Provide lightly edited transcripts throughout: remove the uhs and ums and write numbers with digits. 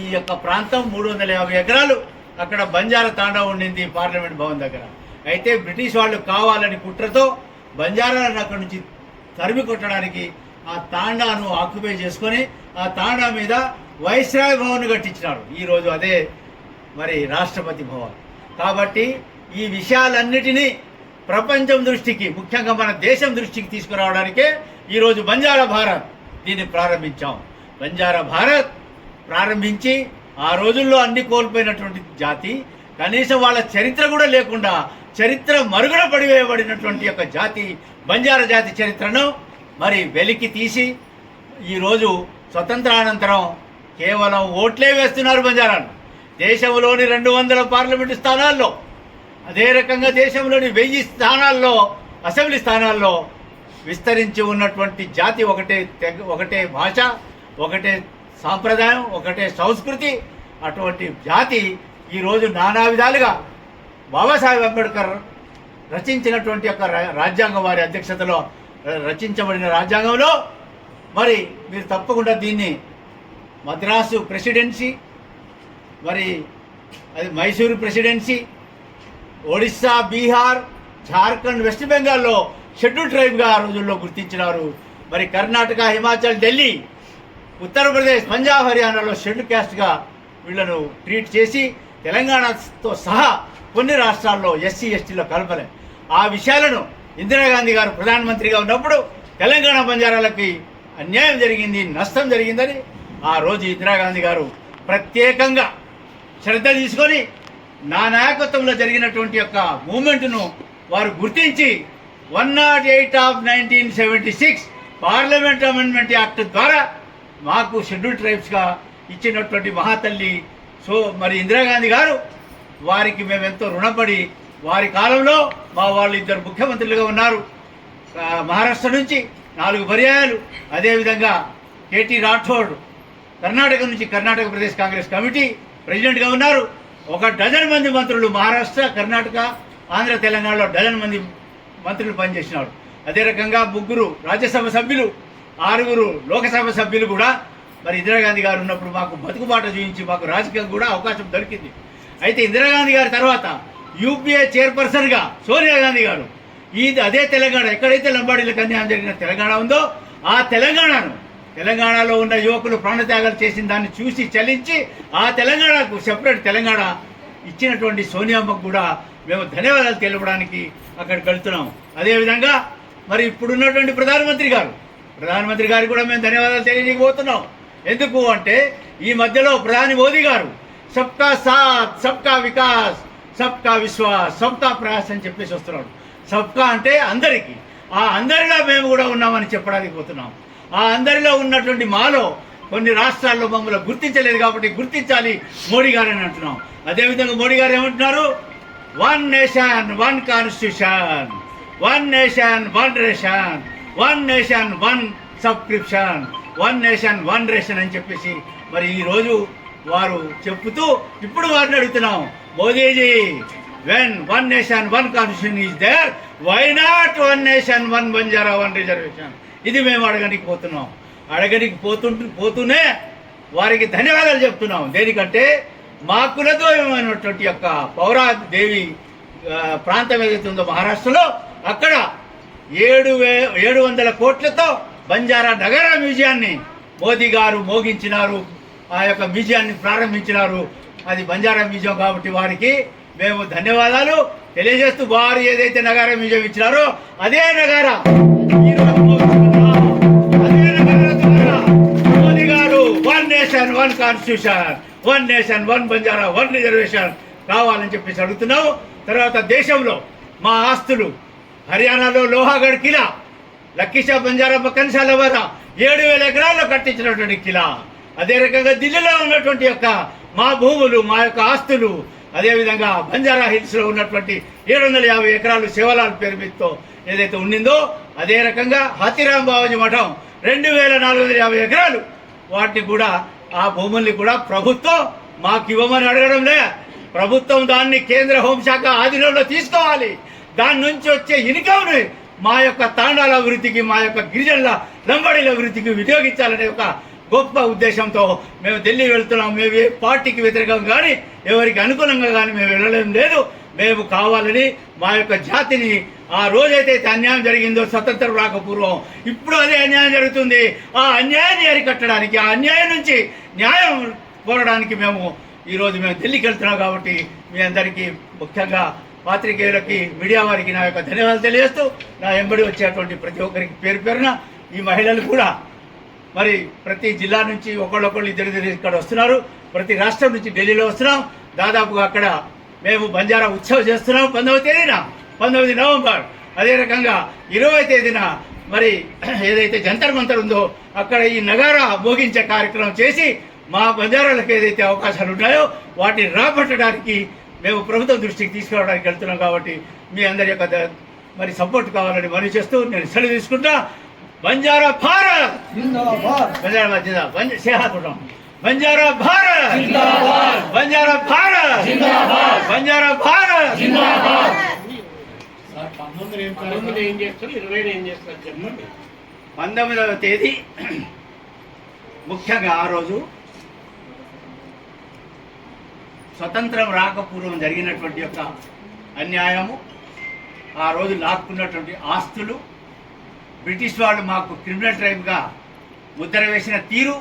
ఈ యొక్క ప్రాంతం 350 ఎకరాలు అక్కడ బంజారా తాండా ఉండింది పార్లమెంట్ భవన్ దగ్గర. అయితే బ్రిటిష్ వాళ్ళు కావాలని కుట్రతో బంజారాలను అక్కడి నుంచి తరిమి కొట్టడానికి ఆ తాండాను ఆక్యుపై చేసుకొని ఆ తాండా మీద వైస్రాయ్ భవన్ కట్టించినారు. ఈరోజు అదే మరి రాష్ట్రపతి భవన్. కాబట్టి ఈ విషయాలన్నిటినీ ప్రపంచం దృష్టికి, ముఖ్యంగా మన దేశం దృష్టికి తీసుకురావడానికే ఈరోజు బంజారా భారత్ దీన్ని ప్రారంభించాం. బంజారా భారత్ ప్రారంభించి ఆ రోజుల్లో అన్ని కోల్పోయినటువంటి జాతి, కనీసం వాళ్ళ చరిత్ర కూడా లేకుండా చరిత్ర మరుగున పడివేయబడినటువంటి యొక్క జాతి బంజారా జాతి చరిత్రను మరి వెలికి తీసి ఈరోజు స్వతంత్రానంతరం కేవలం ఓట్లే వేస్తున్నారు బంజారాలు. దేశంలోని 200 పార్లమెంటు స్థానాల్లో, అదే రకంగా దేశంలోని 1000 స్థానాల్లో, అసెంబ్లీ స్థానాల్లో విస్తరించి ఉన్నటువంటి జాతి ఒకటే భాష, ఒకటే సాంప్రదాయం, ఒకటే సంస్కృతి. అటువంటి జాతి ఈరోజు నానా విధాలుగా బాబాసాహెబ్ అంబేద్కర్ రచించినటువంటి యొక్క రాజ్యాంగం, వారి అధ్యక్షతలో రచించబడిన రాజ్యాంగంలో మరి మీరు తప్పకుండా దీన్ని మద్రాసు ప్రెసిడెన్సీ, మరి అది మైసూరు ప్రెసిడెన్సీ, ఒడిస్సా, బీహార్, జార్ఖండ్, వెస్ట్ బెంగాల్లో షెడ్యూల్ ట్రైబ్గా ఆ రోజుల్లో గుర్తించినారు. మరి కర్ణాటక, హిమాచల్, ఢిల్లీ, ఉత్తరప్రదేశ్, పంజాబ్, హర్యానాలో షెడ్యూల్ క్యాస్ట్గా వీళ్లను ట్రీట్ చేసి తెలంగాణతో సహా కొన్ని రాష్ట్రాల్లో ఎస్సీ ఎస్టీలో కలపలే. ఆ విషయాలను ఇందిరాగాంధీ గారు ప్రధానమంత్రిగా ఉన్నప్పుడు తెలంగాణ బంజారాలకి అన్యాయం జరిగింది, నష్టం జరిగిందని ఆ రోజు ఇందిరాగాంధీ గారు ప్రత్యేకంగా శ్రద్ధ తీసుకొని నా నాయకత్వంలో జరిగినటువంటి యొక్క మూమెంట్ను వారు గుర్తించి 108 ఆఫ్ 1976 పార్లమెంట్ అమెండ్మెంట్ యాక్ట్ ద్వారా మాకు షెడ్యూల్ ట్రైబ్స్గా ఇచ్చినటువంటి మహాతల్లి మరి ఇందిరాగాంధీ గారు, వారికి మేము ఎంతో రుణపడి, వారి కాలంలో మా వాళ్ళు 2 ముఖ్యమంత్రులుగా ఉన్నారు మహారాష్ట్ర నుంచి 4 పర్యాయాలు. అదేవిధంగా కేటీ రాఠోడ్ కర్ణాటక నుంచి కర్ణాటక ప్రదేశ్ కాంగ్రెస్ కమిటీ ప్రెసిడెంట్గా ఉన్నారు. 1 డజన్ మంది మంత్రులు మహారాష్ట్ర, కర్ణాటక, ఆంధ్ర, తెలంగాణలో 1 డజన్ మంది మంత్రులు పనిచేసినారు. అదే రకంగా 3 రాజ్యసభ సభ్యులు, 6 లోకసభ సభ్యులు కూడా మరి ఇందిరాగాంధీ గారు ఉన్నప్పుడు మాకు బతుకుబాట చూపించి మాకు రాజకీయం కూడా అవకాశం దొరికింది. అయితే ఇందిరాగాంధీ గారి తర్వాత యూపీఏ చైర్పర్సన్గా సోనియా గాంధీ గారు అదే తెలంగాణ, ఎక్కడైతే లంబాడీలకు అన్యాయం జరిగిన తెలంగాణ ఉందో ఆ తెలంగాణలో ఉన్న యువకులు ప్రాణత్యాగాలు చేసిన దాన్ని చూసి చలించి ఆ తెలంగాణకు సెపరేట్ తెలంగాణ ఇచ్చినటువంటి సోనియామ్మకు కూడా మేము ధన్యవాదాలు తెలపడానికి అక్కడికి వెళ్తున్నాం. అదేవిధంగా మరి ఇప్పుడున్నటువంటి ప్రధానమంత్రి గారికి కూడా మేము ధన్యవాదాలు తెలియజేయబోతున్నాం. ఎందుకు అంటే ఈ మధ్యలో ప్రధాని మోదీ గారు సబ్కా సాత్, సబ్కా వికాస్, సబ్కా విశ్వాస్, సబ్కా ప్రయాస్ అని చెప్పేసి వస్తున్నాడు. సబ్కా అంటే అందరికీ, ఆ అందరిలో మేము కూడా ఉన్నామని చెప్పడానికి పోతున్నాం. ఆ అందరిలో ఉన్నటువంటి మాలో కొన్ని రాష్ట్రాల్లో మమ్మల్ని గుర్తించలేదు కాబట్టి గుర్తించాలి మోడీ గారు అని అంటున్నాం. అదేవిధంగా మోడీ గారు ఏమంటున్నారు? 1 nation 1 constitution, 1 nation 1 ration, 1 nation 1 subscription, 1 nation 1 ration అని చెప్పేసి మరి ఈరోజు వారు చెప్తూ ఇప్పుడు వారిని అడుగుతున్నాం, Modiji, when 1 nation 1 constitution is there, why not 1 nation 1 Banjara 1 reservation? ఇది మేము అడగడానికి పోతూనే వారికి ధన్యవాదాలు చెప్తున్నాం. దేనికంటే మా కులద్వయమైనటువంటి యొక్క పౌరాదేవి ప్రాంతం ఏదైతే ఉందో మహారాష్ట్రలో, అక్కడ 700 కోట్లతో బంజారా నగర మ్యూజియాన్ని మోదీ గారు మోగించినారు. ఆ యొక్క మ్యూజియాన్ని ప్రారంభించినారు. అది బంజారా మ్యూజియం కాబట్టి వారికి మేము ధన్యవాదాలు తెలియజేస్తూ, వారు ఏదైతే నగారా మ్యూజియం ఇచ్చినారో అదే నగారా మోదీ గారు 1 nation 1 constitution, 1 nation 1 Banjara 1 reservation కావాలని చెప్పేసి అడుగుతున్నాము. తర్వాత దేశంలో మా ఆస్తులు, హర్యానాలో లోహాగఢ్ కిలా, లక్కీషా బంజారా బకన్షాల వద్ద 7000 ఎకరాల్లో కట్టించినటువంటి కిలా, అదే రకంగా ఢిల్లీలో ఉన్నటువంటి యొక్క మా భూములు, మా యొక్క ఆస్తులు, అదేవిధంగా బంజారా హిల్స్లో ఉన్నటువంటి 750 ఎకరాలు శివలాల్ పేరు మీదతో ఏదైతే ఉండిందో, అదే రకంగా హాతీరామ్ బావాజీ మఠం 2450 ఎకరాలు, వాటిని కూడా ఆ భూముల్ని కూడా ప్రభుత్వం మాకు ఇవ్వమని అడగడంలే. ప్రభుత్వం దాన్ని కేంద్ర హోంశాఖ ఆధీనంలో తీసుకోవాలి. దాని నుంచి వచ్చే ఇన్కమ్ని మా యొక్క తాండాల అభివృద్ధికి, మా యొక్క గిరిజనుల లంబాడీల అభివృద్ధికి వినియోగించాలనే ఒక గొప్ప ఉద్దేశంతో మేము ఢిల్లీ వెళ్తున్నాం. మేము ఏ పార్టీకి వ్యతిరేకంగా కానీ ఎవరికి అనుకూలంగా కానీ మేము వెళ్ళడం లేదు. మేము కావాలని మా యొక్క జాతిని ఆ రోజైతే అన్యాయం జరిగిందో స్వతంత్రం రాకపూర్వం, ఇప్పుడు అదే అన్యాయం జరుగుతుంది. ఆ అన్యాయాన్ని అరికట్టడానికి, ఆ అన్యాయం నుంచి న్యాయం కోరడానికి ఈరోజు మేము ఢిల్లీకి వెళ్తున్నాం. కాబట్టి మీ అందరికీ ముఖ్యంగా పాత్రికేయులకి, మీడియా వారికి నా యొక్క ధన్యవాదాలు తెలియజేస్తూ, నా వెంబడి వచ్చేటువంటి ప్రతి ఒక్కరికి పేరు పేరున, ఈ మహిళలు కూడా మరి ప్రతి జిల్లా నుంచి ఒకళ్ళొకళ్ళు ఇద్దరు ఇక్కడ వస్తున్నారు. ప్రతి రాష్ట్రం నుంచి ఢిల్లీలో వస్తున్నాం. దాదాపుగా అక్కడ మేము బంజారా ఉత్సవం చేస్తున్నాం 19వ తేదీన, 19 నవంబర్. అదే రకంగా 20వ తేదీన మరి ఏదైతే జంతర్ మంతర్ ఉందో అక్కడ ఈ నగారా మోగించే కార్యక్రమం చేసి మా బంజారాలకు ఏదైతే అవకాశాలు ఉన్నాయో వాటిని రాబట్టడానికి మేము ప్రభుత్వం దృష్టికి తీసుకురావడానికి వెళ్తున్నాం. కాబట్టి మీ అందరి యొక్క మరి సపోర్ట్ కావాలని మనవి చేస్తూ నేను సెలవు తీసుకుంటా. బంజారా భారత్ బంజారా బంజారా భారత్, బంజారా భారత్, బంజారా భారత్. 19వ తేదీ ముఖ్యంగా ఆ రోజు స్వతంత్రం రాకపూర్వం జరిగినటువంటి యొక్క అన్యాయము, ఆ రోజు లాక్కున్నటువంటి ఆస్తులు, బ్రిటిష్ వాళ్ళు మాకు క్రిమినల్ ట్రైబ్గా ముద్ర వేసిన తీరు,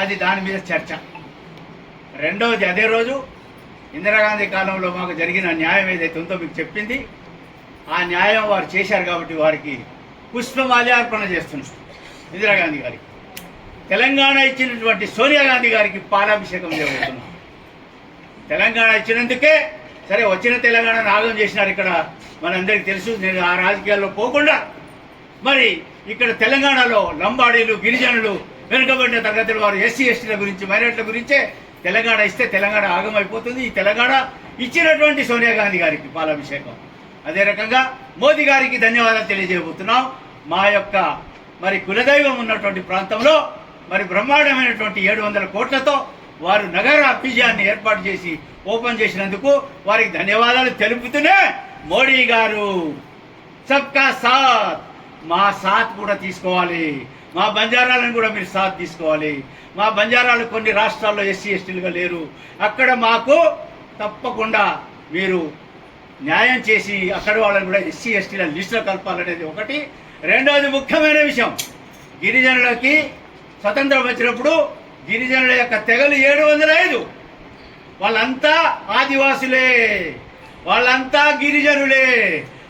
అది దాని మీద చర్చ. రెండవది అదే రోజు ఇందిరాగాంధీ కాలంలో మాకు జరిగిన న్యాయం ఏదైతే ఉందో మీకు చెప్పింది, ఆ న్యాయం వారు చేశారు. కాబట్టి వారికి పుష్పమాల్యార్పణ చేస్తున్నాం ఇందిరాగాంధీ గారికి. తెలంగాణ ఇచ్చినటువంటి సోనియా గాంధీ గారికి పాలాభిషేకం చేయబోతున్నాం. తెలంగాణ ఇచ్చినందుకే సరే వచ్చిన తెలంగాణ నాగం చేసినారు. ఇక్కడ మనందరికీ తెలుసు. నేను ఆ రాజకీయాల్లో పోకుండా మరి ఇక్కడ తెలంగాణలో లంబాడీలు, గిరిజనులు, వెనుకబడిన తరగతుల వారు, ఎస్సీ ఎస్టీల గురించి, మైనార్టీల గురించే తెలంగాణ ఇస్తే తెలంగాణ ఆగమైపోతుంది. ఈ తెలంగాణ ఇచ్చినటువంటి సోనియా గాంధీ గారికి పాలాభిషేకం. అదే రకంగా మోదీ గారికి ధన్యవాదాలు తెలియజేయబోతున్నాం. మా యొక్క మరి కులదైవం ఉన్నటువంటి ప్రాంతంలో మరి బ్రహ్మాండమైనటువంటి 700 కోట్లతో వారు నగర అభియాన్ని ఏర్పాటు చేసి ఓపెన్ చేసినందుకు వారికి ధన్యవాదాలు తెలుపుతూనే, మోడీ గారు సబ్కా సాత్, మా సాత్ కూడా తీసుకోవాలి. మా బంజారాలను కూడా మీరు సాత్ తీసుకోవాలి. మా బంజారాలు కొన్ని రాష్ట్రాల్లో ఎస్సీ ఎస్టీలుగా లేరు. అక్కడ మాకు తప్పకుండా మీరు న్యాయం చేసి అక్కడ వాళ్ళని కూడా ఎస్సీ ఎస్టీల లిస్టులో కలపాలనేది ఒకటి. రెండవది ముఖ్యమైన విషయం, గిరిజనులకి స్వతంత్రం వచ్చినప్పుడు గిరిజనుల యొక్క తెగలు 705. వాళ్ళంతా ఆదివాసులే, వాళ్ళంతా గిరిజనులే,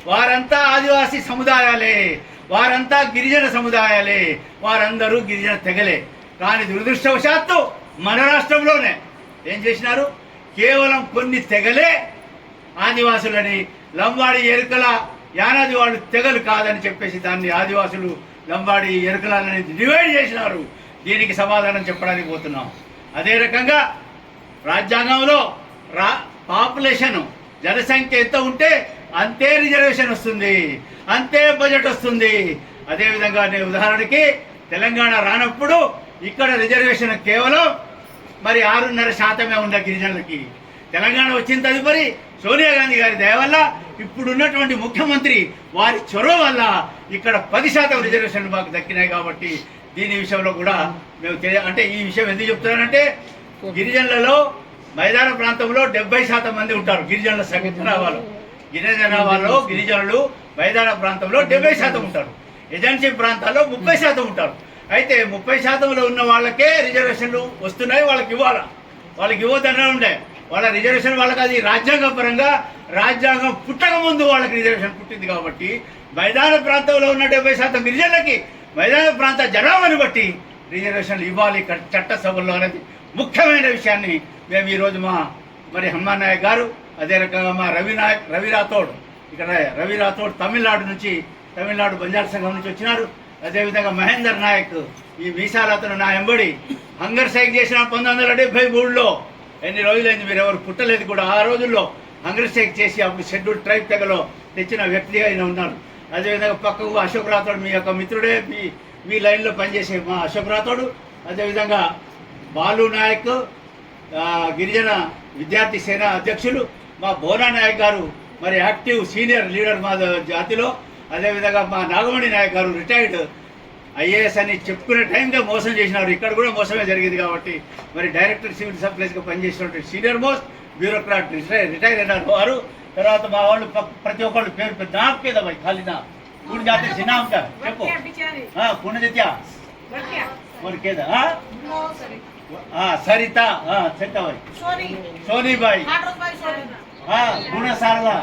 వారంతా ఆదివాసీ సముదాయాలే, వారంతా గిరిజన సముదాయాలే, వారందరూ గిరిజన తెగలే. కానీ దురదృష్టవశాత్తు మన రాష్ట్రంలోనే ఏం చేసినారు, కేవలం కొన్ని తెగలే ఆదివాసులని, లంబాడి ఎరుకల యానాది వాళ్ళు తెగలు కాదని చెప్పేసి దాన్ని ఆదివాసులు, లంబాడి ఎరుకలని డివైడ్ చేసినారు. దీనికి సమాధానం చెప్పడానికి పోతున్నాం. అదే రకంగా రాజ్యాంగంలో పాపులేషన్ జనసంఖ్య ఎంత ఉంటే అంతే రిజర్వేషన్ వస్తుంది, అంతే బడ్జెట్ వస్తుంది. అదేవిధంగా నేను ఉదాహరణకి తెలంగాణ రానప్పుడు ఇక్కడ రిజర్వేషన్ కేవలం మరి 6.5% ఉన్న గిరిజనులకి. తెలంగాణ వచ్చిన తదుపరి సోనియా గాంధీ గారి దయ వల్ల, ఇప్పుడున్నటువంటి ముఖ్యమంత్రి వారి చొరవ వల్ల ఇక్కడ 10% రిజర్వేషన్లు మాకు దక్కినాయి. కాబట్టి దీని విషయంలో కూడా మేము అంటే ఈ విషయం ఎందుకు చెప్తున్నానంటే, గిరిజనులలో మైదాన ప్రాంతంలో 70% మంది ఉంటారు. గిరిజనుల సంఖ్య జనాభాలో, జనాభాలో గిరిజనులు మైదాన ప్రాంతంలో 70% ఉంటారు. ఏజెన్సీ ప్రాంతాల్లో 30% ఉంటారు. అయితే 30%లో ఉన్న వాళ్ళకే రిజర్వేషన్లు వస్తున్నాయి. వాళ్ళకి ఇవ్వాలా, వాళ్ళకి ఇవ్వద్దనే ఉండే వాళ్ళ రిజర్వేషన్ వాళ్ళకి. అది రాజ్యాంగపరంగా రాజ్యాంగం పుట్టక ముందు వాళ్ళకి రిజర్వేషన్ పుట్టింది. కాబట్టి మైదాన ప్రాంతంలో ఉన్న 70% గిరిజనులకి మైదాన ప్రాంత జనాభాను బట్టి రిజర్వేషన్లు ఇవ్వాలి చట్టసభల్లో అనేది ముఖ్యమైన విషయాన్ని మేము ఈరోజు మా మరి హనుమాన్ నాయక్ గారు, అదే రకంగా మా రవి రాథోడ్, ఇక్కడ రవి రాథోడ్ తమిళనాడు బంజారా సంఘం నుంచి వచ్చినారు. అదేవిధంగా మహేందర్ నాయక్, ఈ మీసాలతను నా ఎంబడి హంగర్ స్ట్రైక్ చేసిన 1973లో. ఎన్ని రోజులైంది, మీరు ఎవరు పుట్టలేదు కూడా. ఆ రోజుల్లో హంగర్ స్ట్రైక్ చేసి అప్పుడు షెడ్యూల్ ట్రైబ్ తెగలో తెచ్చిన వ్యక్తి ఆయన ఉన్నారు. అదేవిధంగా పక్కకు అశోక్ రాథోడ్, మీ యొక్క మిత్రుడే, మీ లైన్లో పనిచేసే మా అశోక్ రాథోడ్. అదేవిధంగా బాలు నాయక్, గిరిజన విద్యార్థి సేన అధ్యక్షులు మా బోనా నాయక్ గారు, మరి యాక్టివ్ సీనియర్ లీడర్ మా జాతిలో. అదేవిధంగా మా నాగమణి నాయక్ గారు రిటైర్డ్ ఐఏఎస్ అని చెప్పుకునే టైంగా మోసం చేసినారు. ఇక్కడ కూడా మోసమే జరిగింది. కాబట్టి మరి డైరెక్టర్ సివిల్ సప్లైస్గా పనిచేసినటువంటి సీనియర్ మోస్ట్ బ్యూరోక్రాట్ రిటైర్ అయినారు వారు. తర్వాత మా వాళ్ళు ప్రతి ఒక్కళ్ళు పేరు పెద్ద నాम के दवाई खाली ना पूर्ण जाते से नाम का చెప్పు हाँ पूर्ण जतिया और के दा हाँ सरिता हाँ सरिता भाई सोनी भाई हाँ गुण सारला